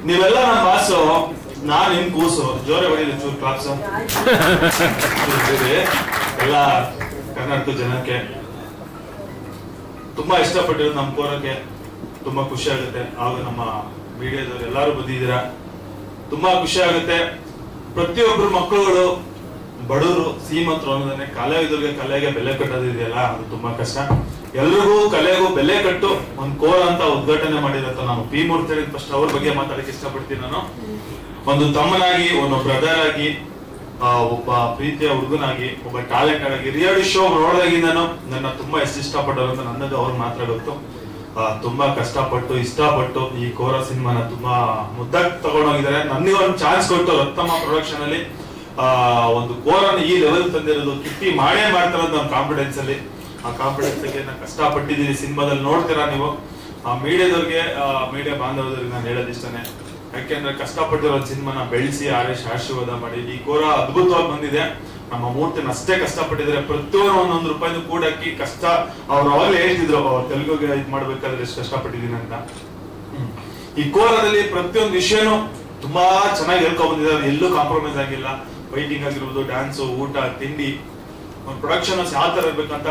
ನೀವೆಲ್ಲ ನಮ್ಮ ಬಾಸು, ನಾನ್ ನಿಮ್ ಕೂಸು. ಜೋರೆ ಹೊಡಿಲಿ ಚೂರು ಕ್ಲಾಪ್ಸ್. ಎಲ್ಲ ಕರ್ನಾಟಕ ಜನಕ್ಕೆ ತುಂಬಾ ಇಷ್ಟಪಟ್ಟಿರೋದು ನಮ್ಮ ಕೋರಕ್ಕೆ ತುಂಬಾ ಖುಷಿ ಆಗುತ್ತೆ. ಹಾಗೂ ನಮ್ಮ ಮೀಡಿಯಾದವ್ರು ಎಲ್ಲಾರು ಬಂದಿದ್ದೀರಾ, ತುಂಬಾ ಖುಷಿ ಆಗುತ್ತೆ. ಪ್ರತಿಯೊಬ್ರು ಮಕ್ಕಳುಗಳು ಬಡವರು ಶ್ರೀಮಂತರು ಅನ್ನೋದನ್ನೇ ಕಲೆಗೆ ಬೆಲೆ ಕಟ್ಟೋದಿದೆಯಲ್ಲ, ಅದು ತುಂಬಾ ಕಷ್ಟ. ಎಲ್ರಿಗೂ ಕಲೆಗೂ ಬೆಲೆ ಕಟ್ಟು ಒಂದ್ ಕೋರ ಅಂತ ಉದ್ಘಾಟನೆ ಮಾಡಿರತ್ತ ನಾನು ಪಿ ಮೂರ್ತಿ. ಫಸ್ಟ್ ಅವ್ರ ಬಗ್ಗೆ ಮಾತಾಡಕ್ಕೆ ಇಷ್ಟಪಡ್ತೀನಿ. ನಾನು ಒಂದು ತಮ್ಮನಾಗಿ, ಒಂದು ಬ್ರದರ್ ಆಗಿ, ಒಬ್ಬ ಪ್ರೀತಿಯ ಹುಡುಗನಾಗಿ, ಒಬ್ಬ ಟ್ಯಾಲೆಂಟೆಡ್ ಆಗಿ, ರಿಯಾಲಿಟಿ ಶೋ ನೋಡಿದಾಗಿಂದನು ನನ್ನ ತುಂಬಾ ಎಷ್ಟು ಇಷ್ಟಪಟ್ಟರು ಅಂತ ನನ್ನದು ಅವ್ರು ಮಾತ್ರ ಗೊತ್ತು. ತುಂಬಾ ಕಷ್ಟಪಟ್ಟು ಇಷ್ಟಪಟ್ಟು ಈ ಕೋರ ಸಿನಿಮಾನ ತುಂಬಾ ಮುದ್ದಾಗಿ ತಗೊಂಡೋಗಿದ್ದಾರೆ. ನನಗೆ ಒಂದು ಚಾನ್ಸ್ ಕೊಟ್ಟು ರತ್ನಮ್ಮ ಪ್ರೊಡಕ್ಷನ್ ಅಲ್ಲಿ ಒಂದು ಕೋರನ ಈ ಲೆವೆಲ್ ತಂದಿರೋದು ಕಿಟ್ಟಿ ಮಾಡೇ ಮಾಡ್ತಾರ ನಮ್ಮ ಕಾನ್ಫಿಡೆನ್ಸ್ ಅಲ್ಲಿ. ಆ ಕಾನ್ಫಿಡೆನ್ಸ್ ಗೆ ನಾನು ಕಷ್ಟಪಟ್ಟಿದ್ದೀನಿ. ಸಿನಿಮಾದಲ್ಲಿ ನೋಡ್ತೀರಾ ನೀವು. ಮೀಡಿಯಾದವ್ರಿಗೆ, ಮೀಡಿಯಾ ಬಾಂಧವರಿಗೆ ನಾನು ಹೇಳೋದಿಷ್ಟನೇ, ಯಾಕೆಂದ್ರೆ ಕಷ್ಟಪಟ್ಟಿರೋ ಸಿನಿಮಾನ ಬೆಳೆಸಿ ಆಶೀರ್ವಾದ ಮಾಡಿ ಈ ಕೋರ ಅದ್ಭುತವಾಗಿ ಬಂದಿದೆ. ನಮ್ಮ ಮೂರ್ತಿನ ಅಷ್ಟೇ ಕಷ್ಟಪಟ್ಟಿದ್ದಾರೆ. ಪ್ರತಿಯೊಂದು ಒಂದೊಂದು ರೂಪಾಯಿನೂ ಕೂಡಕ್ಕಿ ಕಷ್ಟ. ಅವ್ರು ಅವಾಗಲೇ ಹೇಳ್ತಿದ್ರು ತೆಲುಗುಗೆ ಇದು ಮಾಡ್ಬೇಕಾದ್ರೆ ಎಷ್ಟು ಕಷ್ಟಪಟ್ಟಿದ್ದೀನಿ ಅಂತ. ಈ ಕೋರದಲ್ಲಿ ಪ್ರತಿಯೊಂದು ವಿಷಯನೂ ತುಂಬಾ ಚೆನ್ನಾಗಿ ಹೇಳ್ಕೊಂಡ್ ಬಂದಿದ್ದಾರೆ. ಎಲ್ಲೂ ಕಾಂಪ್ರಮೈಸ್ ಆಗಿಲ್ಲ. ಫೈಟಿಂಗ್ ಆಗಿರ್ಬೋದು, ಡ್ಯಾನ್ಸು, ಊಟ, ತಿಂಡಿ, ಒಂದು ಪ್ರೊಡಕ್ಷನ್ ಯಾವ ತರ ಇರ್ಬೇಕಂತ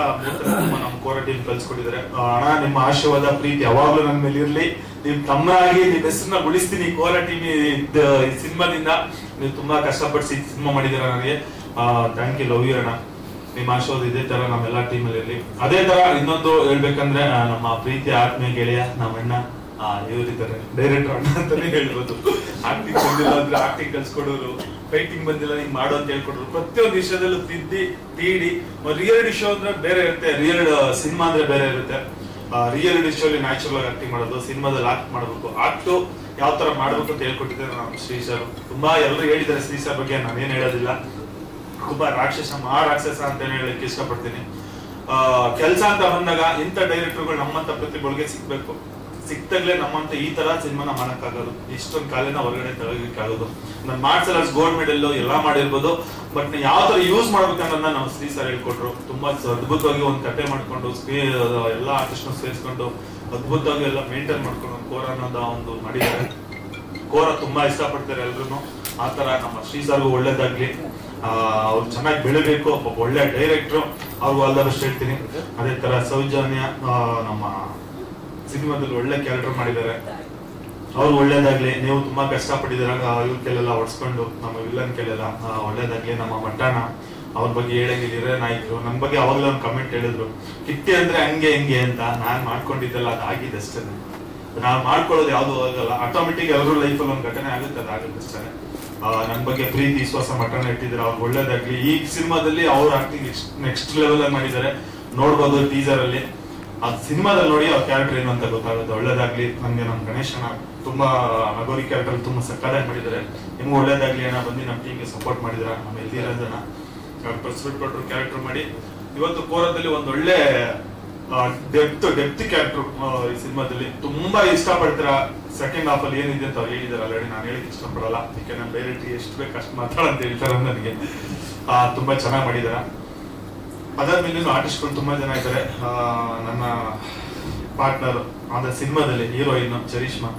ನಮ್ಮ ಕೋರ ಟೀಮ್ ಕಲ್ಸ್ಕೊಟ್ಟಿದ್ದಾರೆ. ಅಣ್ಣ, ನಿಮ್ಮ ಆಶೀರ್ವಾದ ಪ್ರೀತಿ ಯಾವಾಗ್ಲೂ ನನ್ನ ಮೇಲೆ ಇರ್ಲಿ. ನಿಮ್ ತಮ್ಮನಾಗಿ ನಿಮ್ ಹೆಸರನ್ನ ಉಳಿಸ್ತೀನಿ ಕೋರ ಟೀಮ್ ಈ ಸಿನಿಮಾದಿಂದ. ನೀವು ತುಂಬಾ ಕಷ್ಟಪಡಿಸಿ ಸಿನಿಮಾ ಮಾಡಿದೀರ. ನನಗೆ ಥ್ಯಾಂಕ್ ಯು, ಲವ್ ಯು ಅಣ್ಣ. ನಿಮ್ಮ ಆಶೀರ್ವಾದ ಇದೇ ತರ ನಮ್ಮೆಲ್ಲಾ ಟೀಮ್ ಅಲ್ಲಿ ಇರ್ಲಿ. ಅದೇ ತರ ಇನ್ನೊಂದು ಹೇಳ್ಬೇಕಂದ್ರೆ ನಮ್ಮ ಪ್ರೀತಿ ಆತ್ಮೀಯ ಗೆಳೆಯ ನಮ್ಮ ಅಣ್ಣ ಇವರಿದ್ದಾರೆ, ಡೈರೆಕ್ಟರ್ ಅಣ್ಣ ಅಂತಾನೆ ಹೇಳ್ಬೋದು. ಆಕ್ಟಿಂಗ್ ಬಂದಿಲ್ಲ ಅಂದ್ರೆ ಆಕ್ಟಿಂಗ್ ಕಲ್ಸ್ಕೊಡೋರು, ಫೈಟಿಂಗ್ ಬಂದಿಲ್ಲ ಹಿಂಗ್ ಮಾಡೋ ಅಂತ ಹೇಳ್ಕೊಡ್ರು. ಪ್ರತಿಯೊಂದು ವಿಷಯದಲ್ಲೂ ತೀಡಿ. ರಿಯಾಲಿಟಿ ಶೋ ಅಂದ್ರೆ ಬೇರೆ ಇರುತ್ತೆ, ರಿಯಲ್ ಸಿನಿಮಾ ಅಂದ್ರೆ ಬೇರೆ ಇರುತ್ತೆ. ರಿಯಾಲಿಟಿ ಶೋ ಅಲ್ಲಿ ನ್ಯಾಚುರಲ್ ಆಗಿ ಆಕ್ಟಿಂಗ್ ಮಾಡೋದು, ಸಿನಿಮಾದಲ್ಲಿ ಆಕ್ಟ್ ಮಾಡಬೇಕು. ಆಕ್ಟ್ ಯಾವ ತರ ಮಾಡ್ಬೇಕು ಅಂತ ಹೇಳ್ಕೊಟ್ಟಿದ್ದಾರೆ ನಮ್ಮ ಶ್ರೀ ಸರ್. ತುಂಬಾ ಎಲ್ಲರೂ ಹೇಳಿದ್ದಾರೆ ಶ್ರೀ ಸರ್ ಬಗ್ಗೆ, ನಾನೇನ್ ಹೇಳೋದಿಲ್ಲ. ತುಂಬಾ ರಾಕ್ಷಸ ಅಂತ ಹೇಳಲಿಕ್ಕೆ ಇಷ್ಟಪಡ್ತೀನಿ. ಕೆಲ್ಸ ಅಂತ ಬಂದಾಗ ಇಂಥ ಡೈರೆಕ್ಟರ್ಗಳು ನಮ್ಮಂತ ಪ್ರತಿಭೆಗಳಿಗೆ ಸಿಗ್ಬೇಕು. ಸಿಕ್ತಾಗ್ಲೇ ನಮ್ಮಂತ ಈ ತರ ಸಿನಿಮಾನ ಮಾಡಕ್ಕಾಗೋದು, ಇಷ್ಟೊಂದು ಕಾಲಿನ ಹೊರಗಡೆ ತಗೋದಕ್ಕಾಗೋದು. ನಾನು ಮಾರ್ಷಲ್ ಆರ್ಟ್ಸ್ ಗೋಲ್ಡ್ ಮೆಡಲ್ ಎಲ್ಲಾ ಮಾಡಿರ್ಬೋದು, ಬಟ್ ಯಾವ ತರ ಯೂಸ್ ಮಾಡ್ಬೇಕನ್ನೋದನ್ನ ನಾವು ಶ್ರೀ ಸರ್ ಹೇಳ್ಕೊಟ್ರು. ತುಂಬಾ ಅದ್ಭುತವಾಗಿ ಒಂದು ಕತೆ ಮಾಡ್ಕೊಂಡು ಎಲ್ಲಾ ಆರ್ಟಿಸ್ಟ್ ಸೇರಿಸ್ಕೊಂಡು ಅದ್ಭುತವಾಗಿ ಎಲ್ಲ ಮೇಂಟೈನ್ ಮಾಡ್ಕೊಂಡು ಕೋರ ಅನ್ನೋದ ಒಂದು ಮಾಡಿದ್ದಾರೆ. ಕೋರ ತುಂಬಾ ಇಷ್ಟಪಡ್ತಾರೆ ಎಲ್ರು. ಆತರ ನಮ್ಮ ಶ್ರೀ ಸರ್ಗೂ ಒಳ್ಳೇದಾಗ್ಲಿ. ಅವ್ರು ಚೆನ್ನಾಗಿ ಬೆಳಿಬೇಕು. ಒಬ್ಬ ಒಳ್ಳೆ ಡೈರೆಕ್ಟ್ರು, ಅವ್ರಿಗೂ ಅಲ್ಲದಷ್ಟು ಹೇಳ್ತೀನಿ. ಅದೇ ತರ ಸೌಜನ್ಯ ನಮ್ಮ ಸಿನಿಮಾದಲ್ಲಿ ಒಳ್ಳೆ ಕ್ಯಾರೆಕ್ಟರ್ ಮಾಡಿದ್ದಾರೆ. ಅವ್ರು ಒಳ್ಳೇದಾಗ್ಲಿ. ನೀವು ತುಂಬಾ ಕಷ್ಟಪಟ್ಟಿದ್ದೀರ ಇವ್ರ ಕೆಲೆಲ್ಲ ಹೊಡ್ಸ್ಕೊಂಡು, ನಮ್ಮ ವಿಲ್ಲನ್ ಕೆಲೆಲ್ಲ ಒಳ್ಳೇದಾಗ್ಲಿ. ನಮ್ಮ ಮಟ್ಟಣ ಅವ್ರ ಬಗ್ಗೆ ಹೇಳಂಗಿದ್ರೆ ನಾಯಕರು ನನ್ನ ಬಗ್ಗೆ ಅವಾಗಲೇ ಒಂದು ಕಮೆಂಟ್ ಹೇಳಿದ್ರು, ಕಿಟ್ಟಿ ಅಂದ್ರೆ ಹಂಗೆ ಹೆಂಗೆ ಅಂತ. ನಾನ್ ಮಾಡ್ಕೊಂಡಿದ್ದಲ್ಲ, ಅದಾಗಿದೆ ಅಷ್ಟೇ. ನಾವ್ ಮಾಡ್ಕೊಳ್ಳೋದು ಯಾವ್ದು ಆಗಲ್ಲ. ಆಟೋಮೆಟಿಕ್ ಎಲ್ಲರೂ ಲೈಫಲ್ಲಿ ಒಂದು ಘಟನೆ ಆಗುತ್ತೆ, ಅದಾಗುತ್ತೆ ಅಷ್ಟೇ. ನನ್ ಬಗ್ಗೆ ಪ್ರೀತಿ ವಿಶ್ವಾಸ ಮಟ್ಟಣ ಇಟ್ಟಿದ್ರೆ ಅವ್ರು ಒಳ್ಳೇದಾಗ್ಲಿ. ಈ ಸಿನಿಮಾದಲ್ಲಿ ಅವ್ರ ಆಕ್ಟಿಂಗ್ ನೆಕ್ಸ್ಟ್ ಲೆವೆಲ್ ಆಗಿ ಮಾಡಿದ್ದಾರೆ. ನೋಡ್ಬೋದು ಟೀಸರ್ ಅಲ್ಲಿ. ಆ ಸಿನಿಮಾದಲ್ಲಿ ನೋಡಿ ಅವ್ರ ಕ್ಯಾರೆಕ್ಟರ್ ಏನು ಅಂತ ಗೊತ್ತಾಗುತ್ತೆ. ಒಳ್ಳೇದಾಗ್ಲಿ. ನಮ್ಗೆ ನಮ್ ಗಣೇಶನ ತುಂಬಾ ನಗೋರಿ ಕ್ಯಾರೆಕ್ಟರ್ ತುಂಬಾ ಸಕ್ಕತ್ತಾಗಿ ಮಾಡಿದ್ದಾರೆ. ನಿಮ್ಗೂ ಒಳ್ಳೇದಾಗ್ಲಿ ಅಣ್ಣ. ಬಂದು ನಮ್ಮ ಟೀಮ್ಗೆ ಸಪೋರ್ಟ್ ಮಾಡಿದ್ರ. ನಮ್ಮ ಎಲ್ದಿರಂಜನ ಪರ್ಸ್ಪೆಕ್ಟ್ ಕೊಟ್ಟರು ಕ್ಯಾರೆಕ್ಟರ್ ಮಾಡಿ. ಇವತ್ತು ಕೋರದಲ್ಲಿ ಒಂದ್ ಒಳ್ಳೆ ಡೆಪ್ತ್ ಕ್ಯಾರೆಕ್ಟರ್ ಈ ಸಿನಿಮಾದಲ್ಲಿ ತುಂಬಾ ಇಷ್ಟಪಡ್ತೀರ. ಸೆಕೆಂಡ್ ಹಾಫ್ ಅಲ್ಲಿ ಏನಿದೆ ಅಂತ ಅವ್ರು ಹೇಳಿದಾರೆ ಆಲ್ರೆಡಿ. ನಾನು ಹೇಳಿಕ್ ಇಷ್ಟಪಡಲ್ಲ, ಯಾಕೆ ನಮ್ಮ ಡೈರೆಕ್ಟ್ ಎಷ್ಟು ಬೇಕು ಅಷ್ಟು ಮಾತಾಡಂತ ಹೇಳ್ತಾರೆ ನನಗೆ. ತುಂಬಾ ಚೆನ್ನಾಗಿ ಮಾಡಿದಾರ. ಅದಾದ್ಮೇಲೆ ಆರ್ಟಿಸ್ಟ್ಗಳು ತುಂಬಾ ಜನ ಇದ್ದಾರೆ. ನನ್ನ ಪಾರ್ಟ್ನರ್ ಆದ ಸಿನಿಮಾದಲ್ಲಿ ಹೀರೋಯಿನ್ ಚರಿಷ್ಮಾ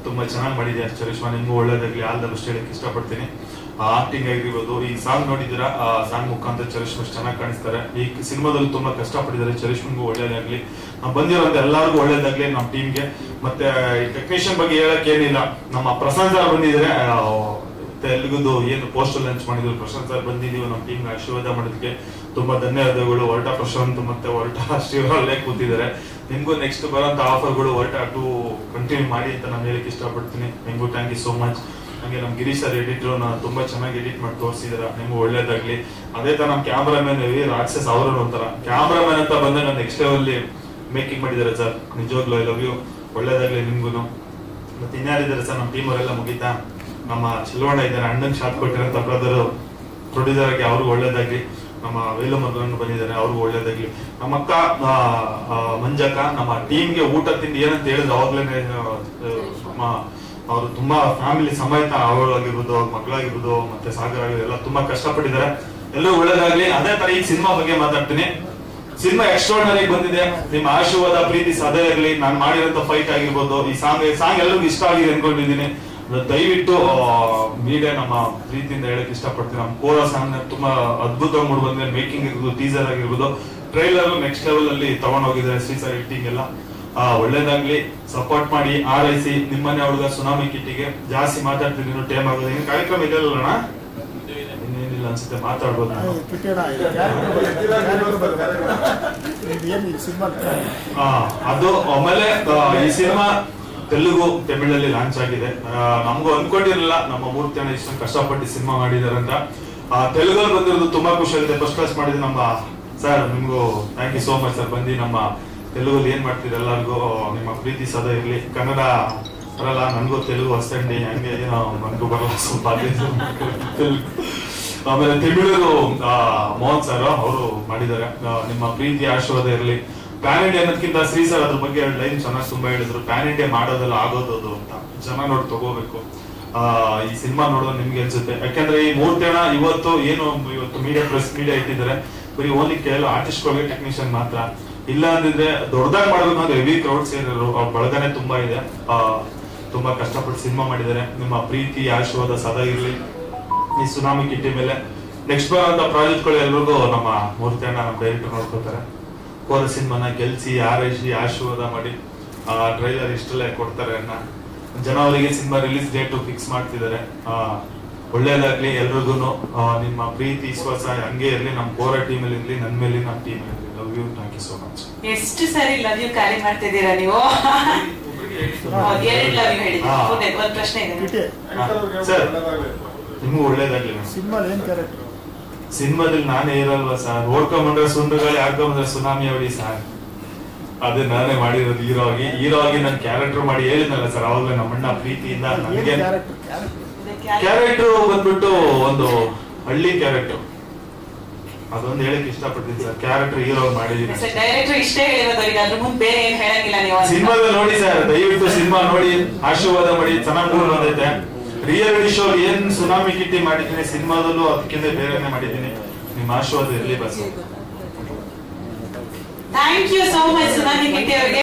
ತುಂಬಾ ಚೆನ್ನಾಗಿ ಮಾಡಿದೆ. ಚರಿಷ್ಮಾ ನಿಮ್ಗೂ ಒಳ್ಳೇದಾಗ್ಲಿ, ಆಲ್ದಷ್ಟು ಹೇಳಕ್ ಇಷ್ಟಪಡ್ತೀನಿ. ಆಕ್ಟಿಂಗ್ ಆಗಿರ್ಬೋದು. ಈ ಸಾಂಗ್ ನೋಡಿದಿರಾ, ಸಾಂಗ್ ಮುಖಾಂತರ ಚರಿಷ್ಮಾ ಚೆನ್ನಾಗಿ ಕಾಣಿಸ್ತಾರೆ. ಈ ಸಿನಿಮಾದಲ್ಲಿ ತುಂಬಾ ಕಷ್ಟಪಟ್ಟಿದ್ದಾರೆ. ಚರಿಷ್ಮಂಗೂ ಒಳ್ಳೇದಾಗ್ಲಿ. ಬಂದಿರೋಂತ ಎಲ್ಲರಿಗೂ ಒಳ್ಳೇದಾಗ್ಲಿ. ನಮ್ಮ ಟೀಮ್ಗೆ ಮತ್ತೆ ಟೆಕ್ನಿಷಿಯನ್ ಬಗ್ಗೆ ಹೇಳಕ್ ಏನಿಲ್ಲ. ನಮ್ಮ ಪ್ರಶಾಂತ್ ಸರ್ ಬಂದಿದ್ದಾರೆ. ತೆಲುಗುದು ಏನು ಪೋಸ್ಟರ್ ಲಾಂಚ್ ಮಾಡಿದ್ರು, ಪ್ರಶಾಂತ್ ಸರ್ ಬಂದಿದ್ದೀವಿ ನಮ್ಮ ಟೀಮ್ಗೆ ಆಶೀರ್ವಾದ ಮಾಡೋದಕ್ಕೆ ತುಂಬಾ ಧನ್ಯವಾದಗಳು. ಹೊರಟ ಪ್ರಶಾಂತ್ ಮತ್ತೆ ಹೊರಟ ಶ್ರೀವರಲ್ಲೇ ಕೂತಿದ್ದಾರೆ. ನಿಮ್ಗೂ ನೆಕ್ಸ್ಟ್ ಬರೋಂತ ಆಫರ್ಗಳು ಹೊರಟ 2 ಕಂಟಿನ್ಯೂ ಮಾಡಿ ಅಂತ ನಾನು ಹೇಳಕ್ ಇಷ್ಟಪಡ್ತೀನಿ. ನಿಮ್ಗೂ ಥ್ಯಾಂಕ್ ಯು ಸೋ ಮಚ್. ಹಂಗೆ ನಮ್ ಗಿರೀಶ್ ಸರ್ ಎಡಿಟರ್ ತುಂಬಾ ಚೆನ್ನಾಗಿ ಎಡಿಟ್ ಮಾಡಿ ತೋರಿಸಿದಾರ. ನಿಮ್ಗೂ ಒಳ್ಳೇದಾಗ್ಲಿ. ಅದೇ ತರ ನಮ್ ಕ್ಯಾಮ್ರಾಮನ್ ರಾಕ್ಷಸ್ ಅವರು ಒಂಥರ ಕ್ಯಾಮ್ರಾಮನ್ ಅಂತ ಬಂದಾಗ ನೆಕ್ಸ್ಟ್ ಲೆವೆಲ್ ಮೇಕಿಂಗ್ ಮಾಡಿದಾರೆ ಸರ್. ನಿಜವಾಗ್ಲೂ ಐ ಲವ್ ಯು. ಒಳ್ಳೇದಾಗ್ಲಿ ನಿಮ್ಗೂ. ಮತ್ತೆ ಇನ್ಯಾರಿದ್ದಾರೆ ಸರ್ ನಮ್ಮ ಟೀಮ್ ಅವರೆಲ್ಲ ಮುಗಿತಾ. ನಮ್ಮ ಚಿಲ್ವಣ್ಣ ಇದ್ದಾರೆ, ಅಣ್ಣನ್ ಶಾಟ್ ಕೊಟ್ಟಿರೋಂತ ಬ್ರದರ್ ಪ್ರೊಡ್ಯೂಸರ್ ಆಗಿ ಅವ್ರಿಗೂ ಒಳ್ಳೇದಾಗ್ಲಿ. ನಮ್ಮ ವೇಲು ಮಗನ ಬಂದಿದ್ದಾರೆ, ಅವ್ರಿಗೂ ಒಳ್ಳೇದಾಗ್ಲಿ. ನಮ್ಮ ಅಕ್ಕ ಮಂಜಕ್ಕ ನಮ್ಮ ಟೀಮ್ಗೆ ಊಟ ತಿಂಡಿ ಏನಂತ ಹೇಳಿದ್ರು ಅವಾಗ್ಲೇನೆ. ಅವರು ತುಂಬಾ ಫ್ಯಾಮಿಲಿ ಸಮೇತ ಅವಳಾಗಿರ್ಬೋದು, ಅವ್ರ ಮಕ್ಕಳಾಗಿರ್ಬೋದು, ಮತ್ತೆ ಸಾಗರ್ ಆಗಿರ್ಬೋದು ಎಲ್ಲ ತುಂಬಾ ಕಷ್ಟಪಟ್ಟಿದ್ದಾರೆ. ಎಲ್ಲರೂ ಒಳ್ಳೇದಾಗ್ಲಿ. ಅದೇ ತರ ಈ ಸಿನಿಮಾ ಬಗ್ಗೆ ಮಾತಾಡ್ತೀನಿ. ಸಿನಿಮಾ ಎಕ್ಸ್ಟ್ರಾರ್ಡಿನರಿ ಬಂದಿದೆ. ನಿಮ್ಮ ಆಶೀರ್ವಾದ ಪ್ರೀತಿ ಸದಾ ಇರಲಿ. ನಾನು ಮಾಡಿರೋಂತ ಫೈಟ್ ಆಗಿರ್ಬೋದು, ಈ ಸಾಂಗ್ ಎಲ್ಲರಿಗೂ ಇಷ್ಟ ಆಗಿದೆ ಅನ್ಕೊಂಡಿದ್ದೀನಿ. ದಯವಿಟ್ಟು ಮೀಡಿಯಾ ನಮ್ಮ ಪ್ರೀತಿಯಿಂದ ಹೇಳಕ್ ಇಷ್ಟಪಡ್ತೀನಿ. ನಮ್ಮ ಕೋರ ಸಾಂಗ್ ತುಂಬಾ ಅದ್ಭುತವಾಗಿ ಮೂಡ್ ಬಂದ್ರೆ, ಮೇಕಿಂಗ್ ಇರ್ಬೋದು, ಟೀಸರ್ ಆಗಿರ್ಬೋದು, ಟ್ರೈಲರ್ ನೆಕ್ಸ್ಟ್ ಲೆವೆಲ್ ಅಲ್ಲಿ ತಗೊಂಡೋಗಿದ್ದಾರೆ ಶ್ರೀಸರ್ ಎಡಿಟಿಂಗ್ ಎಲ್ಲ. ಒಳ್ಳೇದಾಗ್ಲಿ, ಸಪೋರ್ಟ್ ಮಾಡಿ, ಆರೈಸಿ. ನಿಮ್ಮನೆ ಹುಡುಗ ಸುನಾಮಿ ಕಿಟ್ಟಿಗೆ ಜಾಸ್ತಿ ಮಾತಾಡ್ತಿದ್ದೀನಿ, ಟೈಮ್ ಆಗೋದು. ಇನ್ನು ಕಾರ್ಯಕ್ರಮ ಇದೆಯಲ್ಲ ಇನ್ನೇನಿಲ್ಲ ಅನ್ಸುತ್ತೆ, ಮಾತಾಡ್ಬೋದು. ಅದು ಆಮೇಲೆ ಈ ಸಿನಿಮಾ ತೆಲುಗು ತಮಿಳಲ್ಲಿ ಲಾಂಚ್ ಆಗಿದೆ. ನಮಗೂ ಅನ್ಕೊಂಡಿರಲಿಲ್ಲ ನಮ್ಮ ಮೂರ್ತಿ ಅಣ್ಣ ಇಷ್ಟೊಂದು ಕಷ್ಟಪಟ್ಟು ಸಿನಿಮಾ ಮಾಡಿದಾರೆ ಅಂತ. ತೆಲುಗಲ್ಲಿ ಬಂದಿರೋದು ತುಂಬಾ ಖುಷಿ ಆಗುತ್ತೆ. ಫಸ್ಟ್ ಕ್ಲಾಸ್ ಮಾಡಿದ ನಮ್ಮ ಸರ್, ನಿಮ್ಗೂ thank you so much sir. ಬಂದು ನಮ್ಮ ತೆಲುಗಲ್ಲಿ ಏನ್ ಮಾಡ್ತೀರಿ ಎಲ್ಲರಿಗೂ ನಿಮ್ಮ ಪ್ರೀತಿ ಸದಾ ಇರ್ಲಿ. ಕನ್ನಡ ಬರಲ್ಲ, ನನ್ಗೂ ತೆಲುಗು ಹೊಸಂಡಿ, ಹಂಗೆ ಏನೋ ನನ್ಗೂ ಬರಲ್ಲ ಸ್ವಲ್ಪ. ಆಮೇಲೆ ತಮಿಳು ಮೋಹನ್ ಸರ್ ಅವರು ಮಾಡಿದ್ದಾರೆ. ನಿಮ್ಮ ಪ್ರೀತಿ ಆಶೀರ್ವಾದ ಇರಲಿ. ಪ್ಯಾನ್ ಇಂಡಿಯಾ ಅನ್ನೋದಕ್ಕಿಂತ ಶ್ರೀ ಸರ್ ಅದ್ರ ಬಗ್ಗೆ 2 ಲೈನ್ ಚೆನ್ನಾಗಿ ತುಂಬಾ ಹೇಳಿದ್ರು. ಪ್ಯಾನ್ ಇಂಡಿಯಾ ಮಾಡೋದಲ್ಲ, ಆಗೋದು ಅಂತ. ಜನ ನೋಡಿ ತಗೋಬೇಕು. ಈ ಸಿನಿಮಾ ನೋಡೋದು ನಿಮ್ಗೆ ಅನ್ಸುತ್ತೆ. ಯಾಕಂದ್ರೆ ಈ ಮೂರ್ತಿ ಅಣ್ಣ ಇವತ್ತು ಮೀಡಿಯಾ ಪ್ರೆಸ್ ಮೀಡಿಯಾ ಇಟ್ಟಿದ್ದಾರೆ, ಬರೀ ಓನ್ಲಿ ಕೇಳಲು ಆರ್ಟಿಸ್ಟ್ಗಳಿಗೆ ಟೆಕ್ನಿಷಿಯನ್ ಮಾತ್ರ. ಇಲ್ಲ ಅಂದಿದ್ರೆ ದೊಡ್ಡದಾಗಿ ಮಾಡ್ಬೇಕು ಅಂದ್ರೆ ಹೆವಿ ಕ್ರೌಡ್ ಸೇರಿದ್ರು. ಅವ್ರ ಬಳಗನೆ ತುಂಬಾ ಇದೆ. ತುಂಬಾ ಕಷ್ಟಪಟ್ಟು ಸಿನಿಮಾ ಮಾಡಿದ್ದಾರೆ. ನಿಮ್ಮ ಪ್ರೀತಿ ಆಶೀರ್ವಾದ ಸದಾ ಇರ್ಲಿ ಈ ಸುನಾಮಿ ಕಿಟ್ಟಿ ಮೇಲೆ. ನೆಕ್ಸ್ಟ್ ಬರೋಂತ ಪ್ರಾಜೆಕ್ಟ್ಗಳು ಎಲ್ರಿಗೂ ನಮ್ಮ ಮೂರ್ತಿ ಅಣ್ಣ ನಮ್ಮ ಡೈರೆಕ್ಟರ್ ನೋಡ್ಕೋತಾರೆ. ಕೋರ ಸಿನಿಮಾನ ಗೆಲ್ಸಿ, ಆರೈಸಿ, ಆಶೀರ್ವಾದ ಮಾಡಿ. ಟ್ರೈಲರ್ ಇಷ್ಟಲ್ಲೇ ಕೊಡ್ತಾರೆ ಅಣ್ಣ. ಜನವರಿಗೆ ಸಿನಿಮಾ ರಿಲೀಸ್ ಡೇಟ್ ಫಿಕ್ಸ್ ಮಾಡ್ತಿದ್ದಾರೆ. ಒಳ್ಳೇದಾಗ್ಲಿ ಎಲ್ರಿಗೂ. ನಿಮ್ಮ ಪ್ರೀತಿ ವಿಶ್ವಾಸ ಹಂಗೆ ಇರ್ಲಿ, ನಮ್ಮ ಕೋರ ಟೀಮ್ ಅಲ್ಲಿ ಇರ್ಲಿ, ನನ್ನ ಮೇಲೆ ನಮ್ಮ ಟೀಮ್ ಅಲ್ಲಿ. Love you, thank you so much. ಎಷ್ಟು ಸರಿ ಲವ್ ಯು ಕಾರ್ಯ ಮಾಡ್ತಿದ್ದೀರಾ ನೀವು? ಒಂದು ಪ್ರಶ್ನೆ ಇದೆ ಸರ್, ನಿಮ್ಗೂ ಒಳ್ಳೇದಾಗ್ಲಿ. ಸಿನಿಮಾದಲ್ಲಿ ನಾನೇ ಇರಲ್ವಾ ಸರ್? ಓಡ್ಕೊಂಡ್ಬಂದ್ರೆ ಸುಂದರಗಾಳಿ, ಹಾಕೊಂಡ್ಬಂದ್ರೆ ಸುನಾಮಿ ಹೊಡಿ ಸರ್. ಅದೇ ನಾನೇ ಮಾಡಿರೋದು ಹೀರೋ ಆಗಿ ನಾನು ಕ್ಯಾರೆಕ್ಟರ್ ಮಾಡಿ ಹೇಳಿದ್ನಲ್ಲ ಸರ್ ಅವಾಗಲೇ. ನಮ್ಮಣ್ಣ ಪ್ರೀತಿಯಿಂದ ನನಗೆ ಕ್ಯಾರೆಕ್ಟರ್ ಬಂದ್ಬಿಟ್ಟು ಒಂದು ಹಳ್ಳಿ ಕ್ಯಾರೆಕ್ಟರ್, ಅದೊಂದು ಹೇಳಕ್ ಇಷ್ಟಪಡ್ತೀನಿ ಸರ್. ಕ್ಯಾರೆಕ್ಟರ್ ಹೀರೋ ಮಾಡಿದೀನಿ. ಸಿನಿಮಾದಲ್ಲಿ ನೋಡಿ ಸರ್, ದಯವಿಟ್ಟು ಸಿನಿಮಾ ನೋಡಿ, ಆಶೀರ್ವಾದ ಮಾಡಿ. ಚೆನ್ನಾಗಿ ಮೂಡ್ ಬಂದೈತೆ. ರಿಯಾಲಿಟಿ ಶೋ ಏನ್ ಸುನಾಮಿ ಕಿಟ್ಟಿ ಮಾಡಿದ್ದೀನಿ, ಸಿನಿಮಾದಲ್ಲೂ ಅದಕ್ಕಿಂತ ಬೇರೆನೆ ಮಾಡಿದ್ದೀನಿ. ನಿಮ್ಮ ಆಶೀರ್ವಾದ ಇರ್ಲಿ ಬಸ್. Thank you so much Sunami Kitty ಅವರಿಗೆ.